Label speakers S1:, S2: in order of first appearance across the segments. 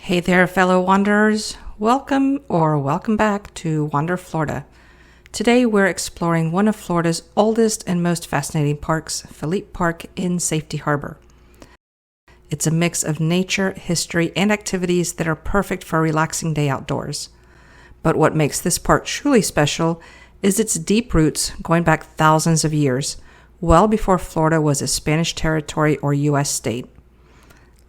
S1: Hey there, fellow wanderers. Welcome back to Wander Florida. Today we're exploring one of Florida's oldest and most fascinating parks, Philippe Park in Safety Harbor. It's a mix of nature, history, and activities that are perfect for a relaxing day outdoors. But what makes this park truly special is its deep roots going back thousands of years, well before Florida was a Spanish territory or U.S. state.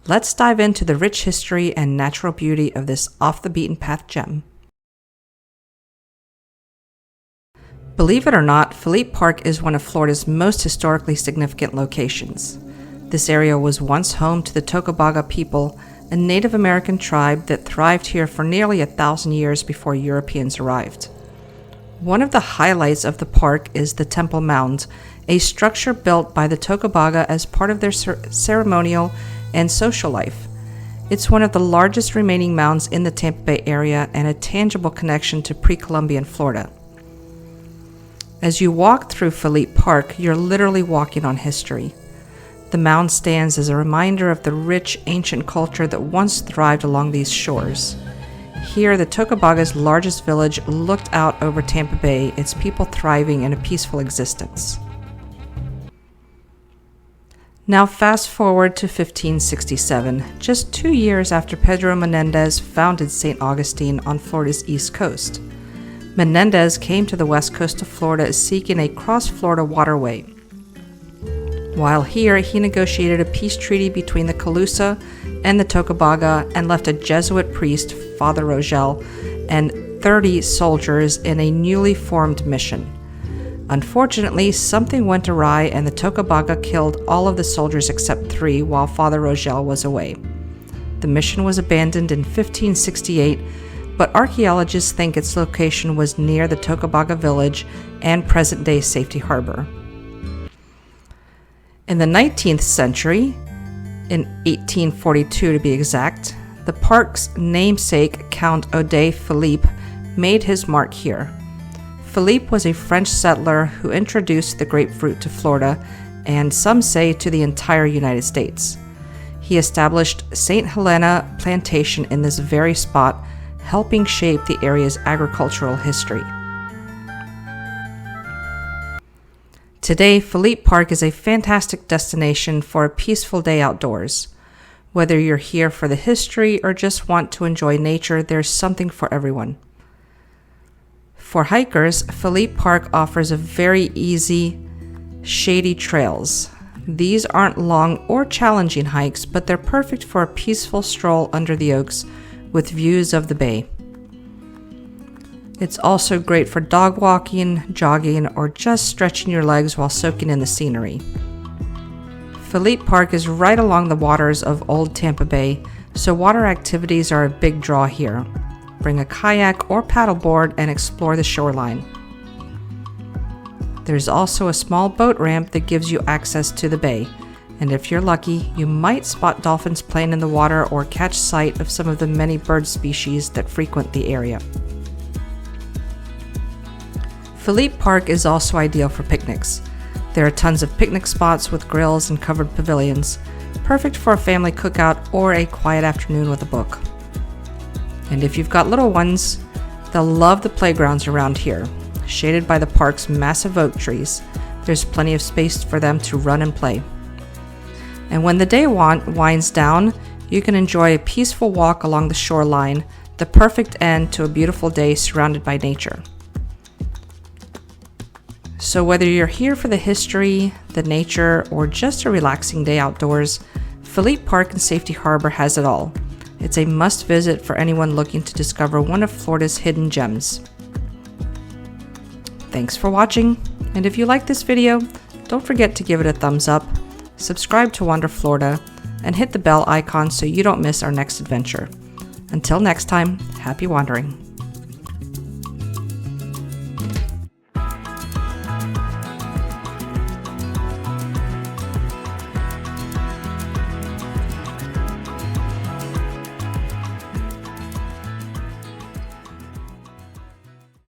S1: Let's dive into the rich history and natural beauty of this off-the-beaten-path gem. Believe it or not, Philippe Park is one of Florida's most historically significant locations. This area was once home to the Tocobaga people, a Native American tribe that thrived here for nearly 1,000 years before Europeans arrived. One of the highlights of the park is the Temple Mound, a structure built by the Tocobaga as part of their ceremonial and social life. It's one of the largest remaining mounds in the Tampa Bay area and a tangible connection to pre-Columbian Florida. As you walk through Philippe Park, you're literally walking on history. The mound stands as a reminder of the rich, ancient culture that once thrived along these shores. Here, the Tocobaga's largest village looked out over Tampa Bay, its people thriving in a peaceful existence. Now fast forward to 1567, just 2 years after Pedro Menendez founded St. Augustine on Florida's east coast. Menendez came to the west coast of Florida seeking a cross-Florida waterway. While here, he negotiated a peace treaty between the Calusa and the Tocobaga and left a Jesuit priest, Father Rogel, and 30 soldiers in a newly formed mission. Unfortunately, something went awry and the Tocobaga killed all of the soldiers except 3 while Father Rogel was away. The mission was abandoned in 1568, but archaeologists think its location was near the Tocobaga village and present-day Safety Harbor. In the 19th century, in 1842 to be exact, the park's namesake, Count Odet Philippe, made his mark here. Philippe was a French settler who introduced the grapefruit to Florida, and some say to the entire United States. He established St. Helena Plantation in this very spot, helping shape the area's agricultural history. Today, Philippe Park is a fantastic destination for a peaceful day outdoors. Whether you're here for the history or just want to enjoy nature, there's something for everyone. For hikers, Philippe Park offers a very easy, shady trails. These aren't long or challenging hikes, but they're perfect for a peaceful stroll under the oaks with views of the bay. It's also great for dog walking, jogging, or just stretching your legs while soaking in the scenery. Philippe Park is right along the waters of Old Tampa Bay, so water activities are a big draw here. Bring a kayak or paddleboard and explore the shoreline. There's also a small boat ramp that gives you access to the bay, and if you're lucky, you might spot dolphins playing in the water or catch sight of some of the many bird species that frequent the area. Philippe Park is also ideal for picnics. There are tons of picnic spots with grills and covered pavilions, perfect for a family cookout or a quiet afternoon with a book. And if you've got little ones, they'll love the playgrounds around here. Shaded by the park's massive oak trees, there's plenty of space for them to run and play. And when the day winds down, you can enjoy a peaceful walk along the shoreline, the perfect end to a beautiful day surrounded by nature. So whether you're here for the history, the nature, or just a relaxing day outdoors, Philippe Park in Safety Harbor has it all. It's a must-visit for anyone looking to discover one of Florida's hidden gems. Thanks for watching, and if you like this video, don't forget to give it a thumbs up, subscribe to Wander Florida, and hit the bell icon so you don't miss our next adventure. Until next time, happy wandering.